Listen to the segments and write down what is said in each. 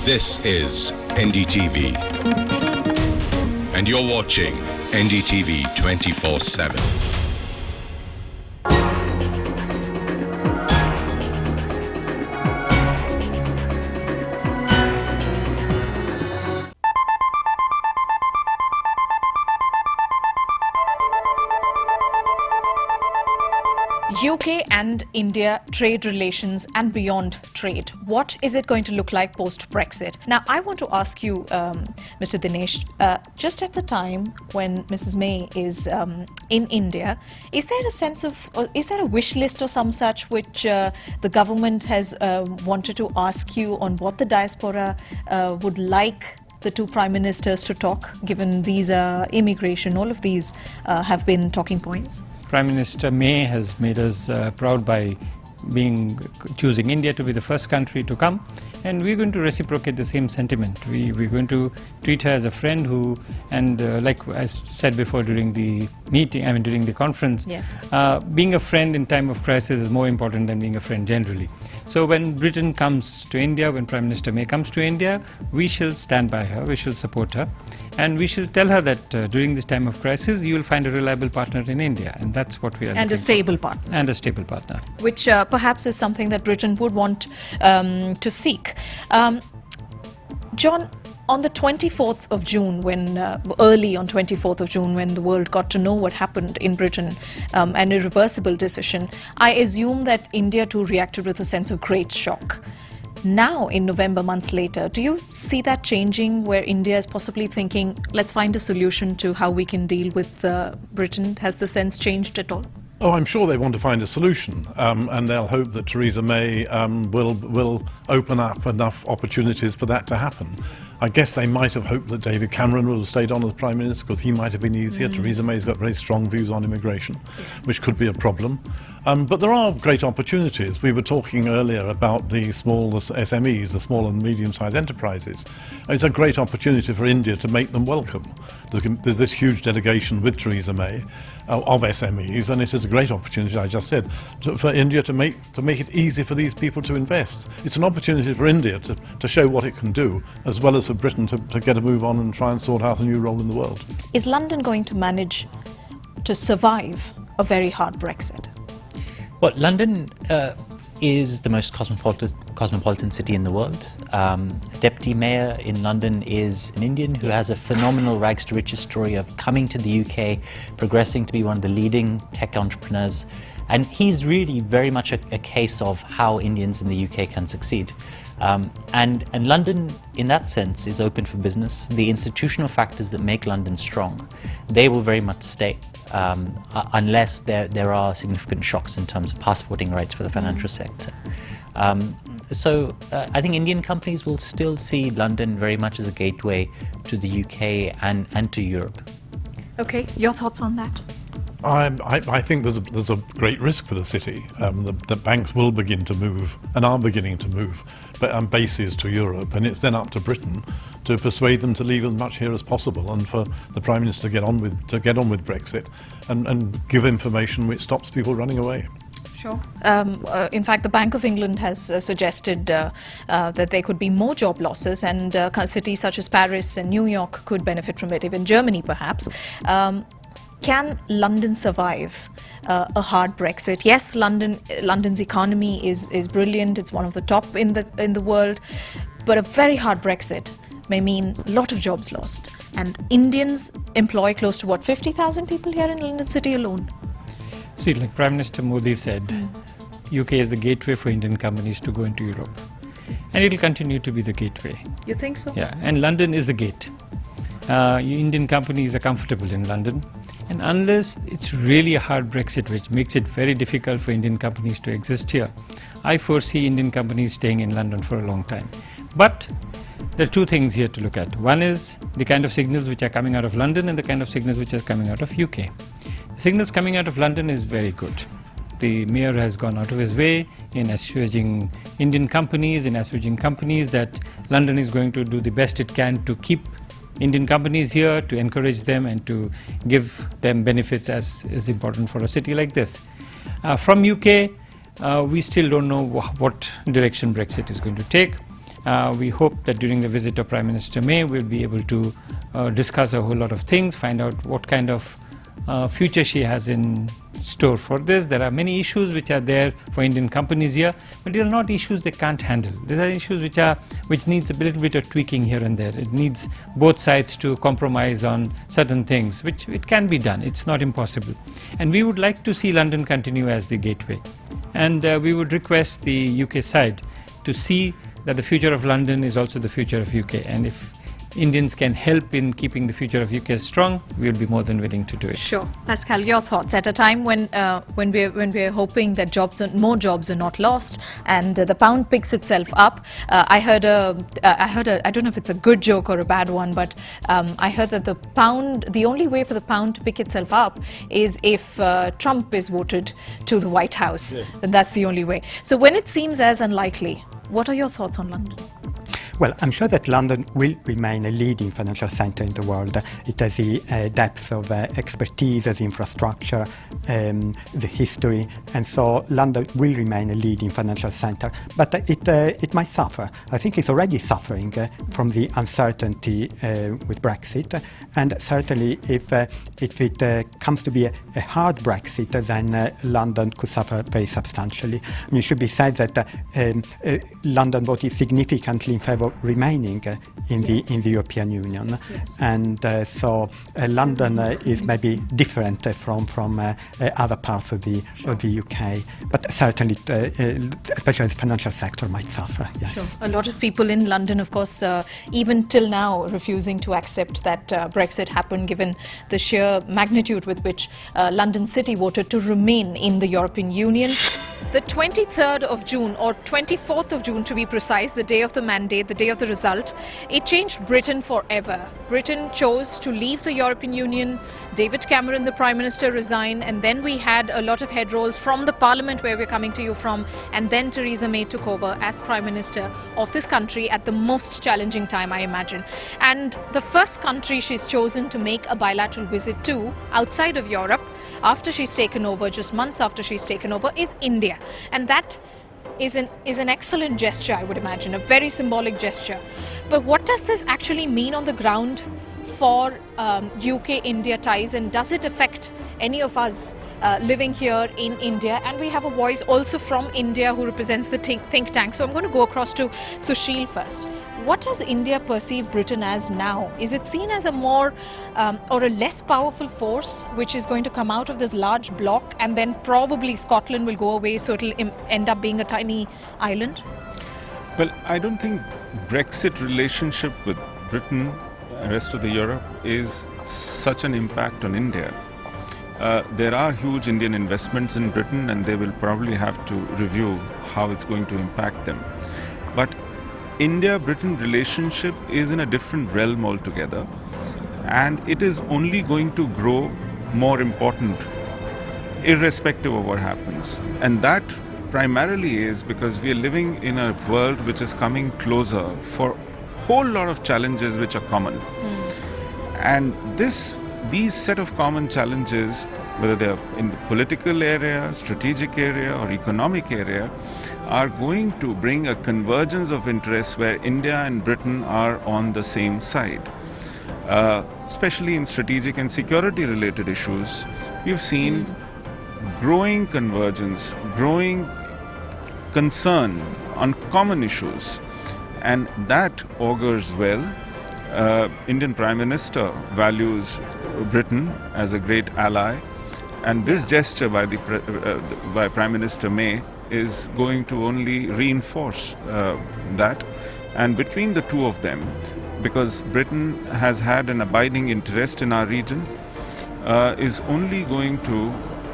This is NDTV, and you're watching NDTV 24/7. UK and India trade relations and beyond trade. What is it going to look like post-Brexit? Now, I want to ask you, Mr. Dinesh, just at the time when Mrs. May is in India, is there a sense of, is there a wish list or some such which the government has wanted to ask you on what the diaspora would like the two prime ministers to talk, given visa, immigration, all of these have been talking points? Prime Minister May has made us proud by choosing India to be the first country to come, and we're going to reciprocate the same sentiment. We're going to treat her as a friend who, and like I said before during the meeting, during the conference, being a friend in time of crisis is more important than being a friend generally. So when Britain comes to India, when Prime Minister May comes to India, we shall stand by her, we shall support her, and we shall tell her that during this time of crisis, you will find a reliable partner in India, and that's what we are looking for. And a stable partner. And a stable partner. Which perhaps is something that Britain would want to seek. John, on the 24th of June, when early on 24th of June, when the world got to know what happened in Britain, an irreversible decision, I assume that India too reacted with a sense of great shock. Now, in November, months later, do you see that changing, where India is possibly thinking, let's find a solution to how we can deal with Britain? Has the sense changed at all? Oh, I'm sure they want to find a solution, and they'll hope that Theresa May will open up enough opportunities for that to happen. I guess they might have hoped that David Cameron would have stayed on as Prime Minister because he might have been easier. Theresa May's got very strong views on immigration, which could be a problem. But there are great opportunities. We were talking earlier about the small SMEs, the small and medium-sized enterprises. It's a great opportunity for India to make them welcome. There's this huge delegation with Theresa May of SMEs, and it is a great opportunity, I just said, for India to make it easy for these people to invest. It's an opportunity for India to show what it can do, as well as for Britain to get a move on and try and sort out a new role in the world. Is London going to manage to survive a very hard Brexit? Well, London is the most cosmopolitan city in the world. The deputy mayor in London is an Indian who has a phenomenal rags to riches story of coming to the UK, progressing to be one of the leading tech entrepreneurs. And he's really very much a case of how Indians in the UK can succeed. And London, in that sense, is open for business. The institutional factors that make London strong, they will very much stay. Unless there are significant shocks in terms of passporting rights for the financial sector. So I think Indian companies will still see London very much as a gateway to the UK and to Europe. Okay, your thoughts on that? I think there's a great risk for the city. The banks will begin to move, and are beginning to move, bases to Europe, and it's then up to Britain to persuade them to leave as much here as possible, and for the Prime Minister to get on with Brexit and give information which stops people running away. Sure. In fact, the Bank of England has suggested that there could be more job losses, and cities such as Paris and New York could benefit from it, even Germany perhaps. Can London survive a hard Brexit? Yes, London's economy is brilliant. It's one of the top in the world, but a very hard Brexit may mean a lot of jobs lost. And Indians employ close to 50,000 people here in London City alone. See, like Prime Minister Modi said, UK is the gateway for Indian companies to go into Europe, and it will continue to be the gateway. You think so? Yeah, and London is the gate. Indian companies are comfortable in London, and unless it's really a hard Brexit, which makes it very difficult for Indian companies to exist here, I foresee Indian companies staying in London for a long time. But there are two things here to look at. One is the kind of signals which are coming out of London and the kind of signals which are coming out of UK. Signals coming out of London is very good. The mayor has gone out of his way in assuaging Indian companies, that London is going to do the best it can to keep Indian companies here, to encourage them and to give them benefits as is important for a city like this. From UK, we still don't know what direction Brexit is going to take. We hope that during the visit of Prime Minister May, we'll be able to discuss a whole lot of things, find out what kind of future she has in store for this. There are many issues which are there for Indian companies here, but they are not issues they can't handle. These are issues which needs a little bit of tweaking here and there. It needs both sides to compromise on certain things, which it can be done. It's not impossible. And we would like to see London continue as the gateway. And we would request the UK side to see that the future of London is also the future of UK. And if Indians can help in keeping the future of UK strong, we'll be more than willing to do it. Sure. Pascal, your thoughts at a time when we're hoping that more jobs are not lost and the pound picks itself up. I heard a I don't know if it's a good joke or a bad one, but I heard that the only way for the pound to pick itself up is if Trump is voted to the White House. Yes. And that's the only way. So when it seems as unlikely, what are your thoughts on London? Well, I'm sure that London will remain a leading financial centre in the world. It has the depth of expertise, as infrastructure, the history, and so London will remain a leading financial centre. But it might suffer. I think it's already suffering from the uncertainty with Brexit, and certainly if it comes to be a hard Brexit, then London could suffer very substantially. I mean, it should be said that London voted significantly in favour of remaining in the European Union, yes. And so London is maybe different from other parts of the UK, but certainly, especially the financial sector, might suffer. Yes. Sure. A lot of people in London, of course, even till now, refusing to accept that Brexit happened, given the sheer magnitude with which London City voted to remain in the European Union. The 23rd of June, or 24th of June to be precise, the day of the mandate, the day of the result, it changed Britain forever. Britain chose to leave the European Union. David Cameron, the Prime Minister, resigned, and then we had a lot of head rolls from the Parliament where we're coming to you from, and then Theresa May took over as Prime Minister of this country at the most challenging time, I imagine. And the first country she's chosen to make a bilateral visit to outside of Europe after she's taken over, just months after she's taken over, is India. And that is an excellent gesture, I would imagine, a very symbolic gesture. But what does this actually mean on the ground for UK-India ties, and does it affect any of us living here in India? And we have a voice also from India who represents the think tank. So I'm going to go across to Sushil first. What does India perceive Britain as now? Is it seen as a more or a less powerful force which is going to come out of this large bloc, and then probably Scotland will go away, so it'll end up being a tiny island? Well, I don't think Brexit relationship with Britain and the rest of the Europe is such an impact on India. There are huge Indian investments in Britain, and they will probably have to review how it's going to impact them. But India-Britain relationship is in a different realm altogether, and it is only going to grow more important irrespective of what happens. And that primarily is because we are living in a world which is coming closer for a whole lot of challenges which are common. And these set of common challenges, whether they're in the political area, strategic area, or economic area, are going to bring a convergence of interests where India and Britain are on the same side. Especially in strategic and security related issues, we've seen growing convergence, growing concern on common issues, and that augurs well. Indian Prime Minister values Britain as a great ally, and this gesture by Prime Minister May is going to only reinforce that. And between the two of them, because Britain has had an abiding interest in our region, is only going to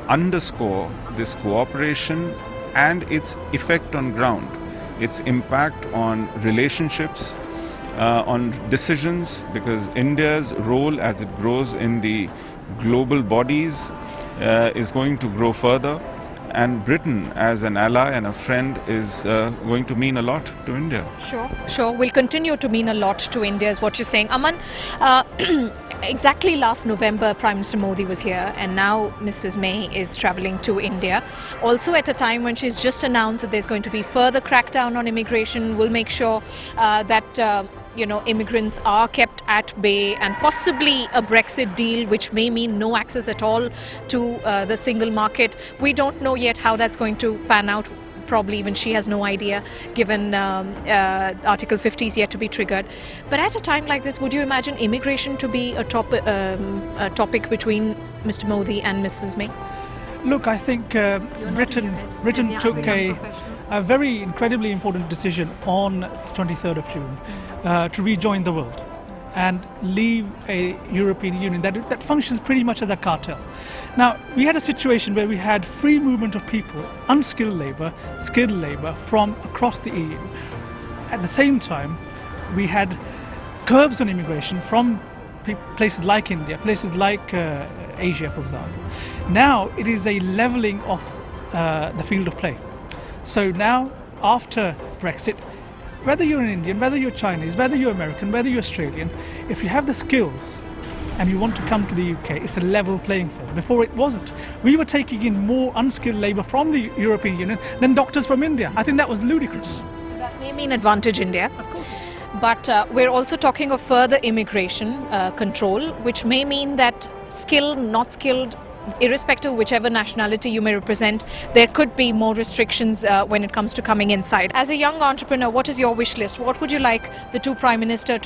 underscore this cooperation and its effect on ground, its impact on relationships, on decisions, because India's role as it grows in the global bodies is going to grow further, and Britain as an ally and a friend is going to mean a lot to India. Sure. Will continue to mean a lot to India is what you're saying. Aman, Exactly last November, Prime Minister Modi was here, and now Mrs. May is travelling to India. Also at a time when she's just announced that there's going to be further crackdown on immigration, will make sure that immigrants are kept at bay, and possibly a Brexit deal which may mean no access at all to the single market. We don't know yet how that's going to pan out. Probably even she has no idea, given Article 50 is yet to be triggered. But at a time like this, would you imagine immigration to be a topic between Mr. Modi and Mrs. May? Look, I think Britain took a very incredibly important decision on the 23rd of June to rejoin the world and leave a European Union that functions pretty much as a cartel. Now, we had a situation where we had free movement of people, unskilled labour, skilled labour from across the EU. At the same time, we had curbs on immigration from places like India, places like Asia, for example. Now, it is a levelling of the field of play. So now, after Brexit, whether you're an Indian, whether you're Chinese, whether you're American, whether you're Australian, if you have the skills and you want to come to the UK, it's a level playing field. Before it wasn't. We were taking in more unskilled labour from the European Union than doctors from India. I think that was ludicrous. So that may mean advantage India. Of course. But we're also talking of further immigration control, which may mean that skilled, not skilled, irrespective of whichever nationality you may represent, there could be more restrictions when it comes to coming inside. As a young entrepreneur, what is your wish list? What would you like the two prime ministers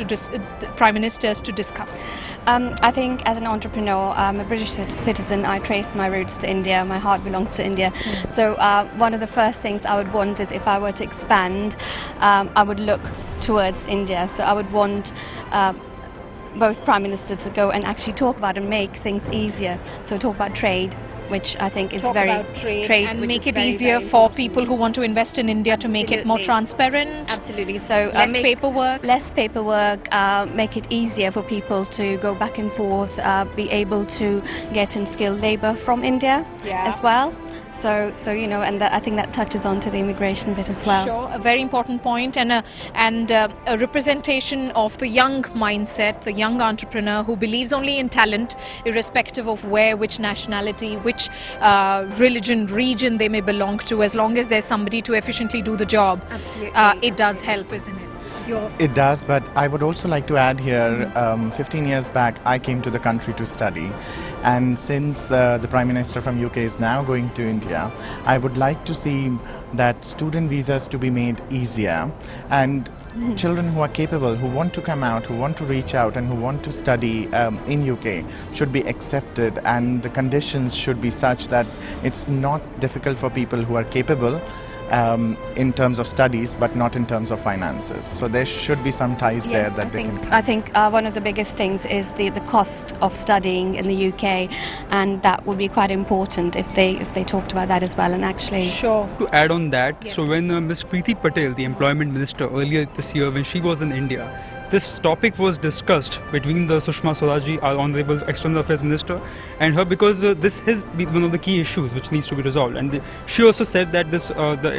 to discuss? I think as an entrepreneur, I'm a British citizen. I trace my roots to India. My heart belongs to India. So one of the first things I would want is, if I were to expand, I would look towards India. So I would want both Prime Ministers to go and actually talk about and make things easier. So talk about trade, which I think is trade and make it easier for people who want to invest in India, to make it more transparent. Absolutely. So less paperwork. Less paperwork. Make it easier for people to go back and forth. Be able to get in skilled labour from India as well. So and I think that touches on to the immigration bit as well. Sure, a very important point, and a representation of the young mindset, the young entrepreneur who believes only in talent, irrespective of which nationality, which religion, region they may belong to. As long as there's somebody to efficiently do the job, it does help, isn't it? It does, but I would also like to add here, 15 years back I came to the country to study, and since the Prime Minister from UK is now going to India, I would like to see that student visas to be made easier, and children who are capable, who want to come out, who want to reach out and who want to study in UK should be accepted, and the conditions should be such that it's not difficult for people who are capable in terms of studies, but not in terms of finances. So there should be some ties there that they can. I think one of the biggest things is the cost of studying in the UK, and that would be quite important if they talked about that as well. And actually, sure. To add on that, so when Ms. Preeti Patel, the Employment Minister, earlier this year when she was in India, this topic was discussed between the Sushma Swaraj, our Honourable External Affairs Minister, and her, because this has been one of the key issues which needs to be resolved. And she also said that this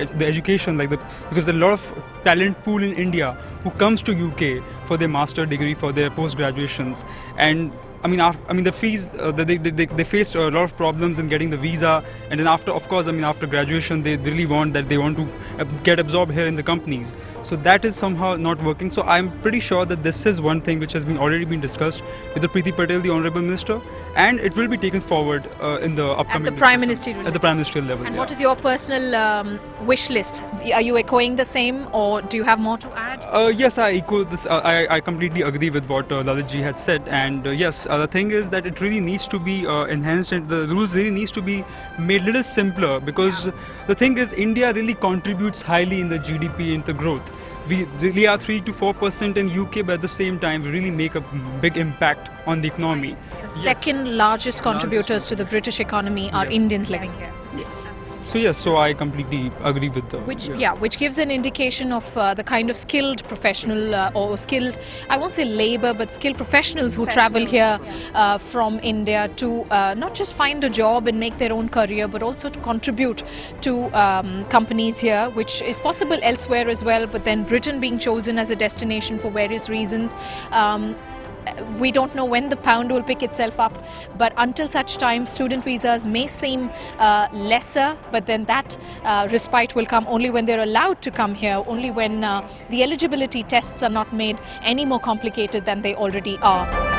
the education, because there are a lot of talent pool in India who comes to UK for their master degree, for their post graduations, and the fees, they faced a lot of problems in getting the visa, and then after graduation, they really want to get absorbed here in the companies. So that is somehow not working. So I'm pretty sure that this is one thing which has already been discussed with the Preeti Patel, the Honourable Minister, and it will be taken forward in the upcoming. At the Prime Ministerial level. At the Prime Ministerial level. And what is your personal wish list? Are you echoing the same, or do you have more to add? Yes, I echo this. I completely agree with what Lalitji had said, and yes. The thing is that it really needs to be enhanced, and the rules really needs to be made little simpler, because the thing is, India really contributes highly in the GDP and the growth. We really are 3 to 4% in UK, but at the same time we really make a big impact on the economy. Second largest contributors to the British economy are Indians living here. Yes. So I completely agree with the... Which gives an indication of the kind of skilled professional or skilled, I won't say labour, but skilled professionals who travel here from India to not just find a job and make their own career, but also to contribute to companies here, which is possible elsewhere as well, but then Britain being chosen as a destination for various reasons. we don't know when the pound will pick itself up, but until such time, student visas may seem lesser, but then that respite will come only when they're allowed to come here, only when the eligibility tests are not made any more complicated than they already are.